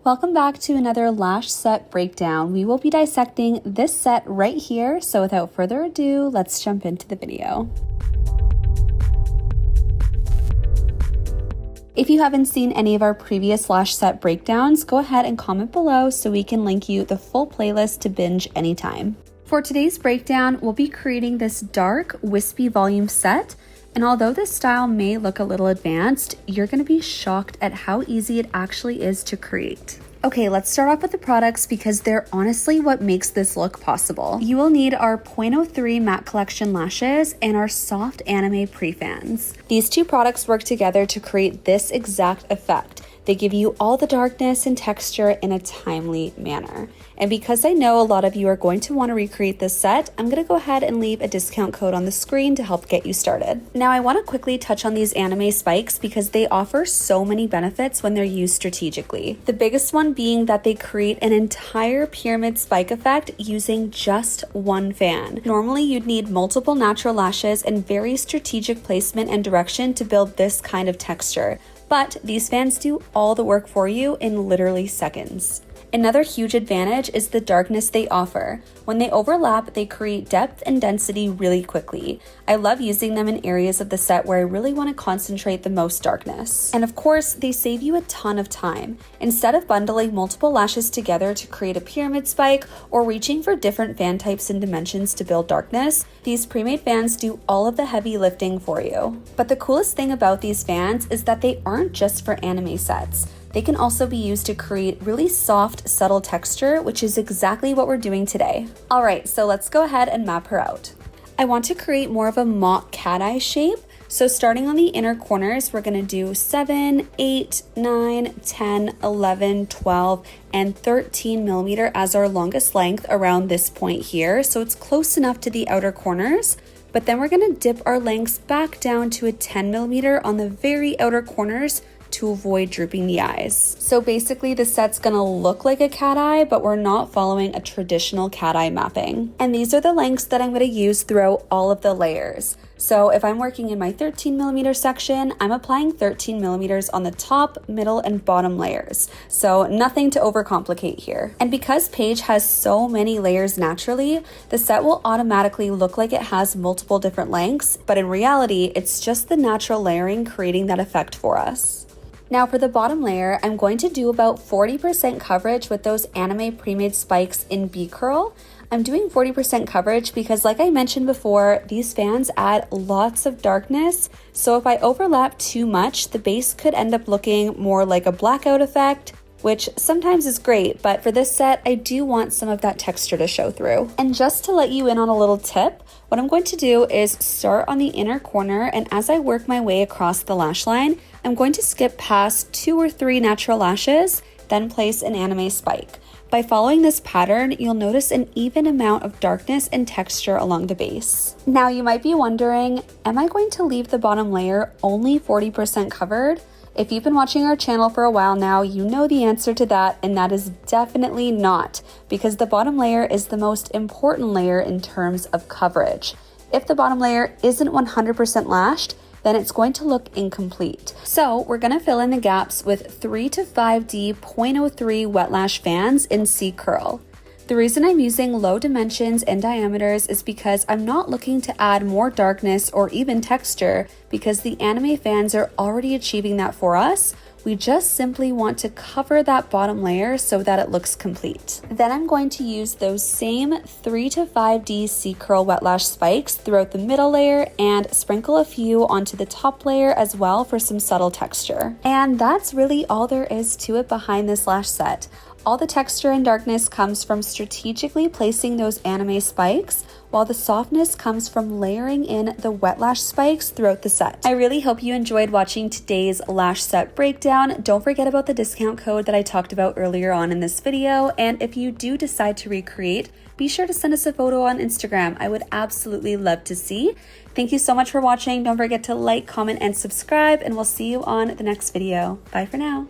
Welcome back to another lash set breakdown. We will be dissecting this set right here, so without further ado, let's jump into the video. If you haven't seen any of our previous lash set breakdowns, go ahead and comment below so we can link you the full playlist to binge anytime. For today's breakdown, we'll be creating this dark, wispy volume set. And although this style may look a little advanced, you're going to be shocked at how easy it actually is to create. Okay, let's start off with the products because they're honestly what makes this look possible. You will need our 0.03 matte collection lashes and our soft anime pre-fans. These two products work together to create this exact effect. They give you all the darkness and texture in a timely manner. And because I know a lot of you are going to want to recreate this set, I'm going to go ahead and leave a discount code on the screen to help get you started. Now I want to quickly touch on these anime spikes because they offer so many benefits when they're used strategically. The biggest one being that they create an entire pyramid spike effect using just one fan. Normally you'd need multiple natural lashes and very strategic placement and direction to build this kind of texture. But these fans do all the work for you in literally seconds. Another huge advantage is the darkness they offer. When they overlap, they create depth and density really quickly. I love using them in areas of the set where I really want to concentrate the most darkness. And of course, they save you a ton of time. Instead of bundling multiple lashes together to create a pyramid spike or reaching for different fan types and dimensions to build darkness, these pre-made fans do all of the heavy lifting for you. But the coolest thing about these fans is that they aren't just for anime sets. They can also be used to create really soft, subtle texture, which is exactly what we're doing today. All right, so let's go ahead and map her out. I want to create more of a mock cat eye shape. So starting on the inner corners, we're gonna do 7, 8, 9, 10, 11, 12, and 13 millimeter as our longest length around this point here. So it's close enough to the outer corners. But then we're gonna dip our lengths back down to a 10 millimeter on the very outer corners to avoid drooping the eyes. So basically the set's gonna look like a cat eye, but we're not following a traditional cat eye mapping. And these are the lengths that I'm gonna use throughout all of the layers. So if I'm working in my 13 millimeter section, I'm applying 13 millimeters on the top, middle, and bottom layers. So nothing to overcomplicate here. And because Paige has so many layers naturally, the set will automatically look like it has multiple different lengths, but in reality, it's just the natural layering creating that effect for us. Now for the bottom layer, I'm going to do about 40% coverage with those anime pre-made spikes in B-curl. I'm doing 40% coverage because like I mentioned before, these fans add lots of darkness. So if I overlap too much, the base could end up looking more like a blackout effect, which sometimes is great, but for this set, I do want some of that texture to show through. And just to let you in on a little tip, what I'm going to do is start on the inner corner, and as I work my way across the lash line, I'm going to skip past 2 or 3 natural lashes, then place an anime spike. By following this pattern, you'll notice an even amount of darkness and texture along the base. Now you might be wondering, am I going to leave the bottom layer only 40% covered? If you've been watching our channel for a while now, you know the answer to that, and that is definitely not, because the bottom layer is the most important layer in terms of coverage. If the bottom layer isn't 100% lashed, then it's going to look incomplete. So we're gonna fill in the gaps with 3 to 5D 0.03 wet lash fans in C curl. The reason I'm using low dimensions and diameters is because I'm not looking to add more darkness or even texture because the anime fans are already achieving that for us. We just simply want to cover that bottom layer so that it looks complete. Then I'm going to use those same 3 to 5D C-curl wet lash spikes throughout the middle layer and sprinkle a few onto the top layer as well for some subtle texture. And that's really all there is to it behind this lash set. All the texture and darkness comes from strategically placing those anime spikes, while the softness comes from layering in the wet lash spikes throughout the set. I really hope you enjoyed watching today's lash set breakdown. Don't forget about the discount code that I talked about earlier on in this video, and if you do decide to recreate, be sure to send us a photo on Instagram. I would absolutely love to see. Thank you so much for watching. Don't forget to like, comment, and subscribe, and we'll see you on the next video. Bye for now.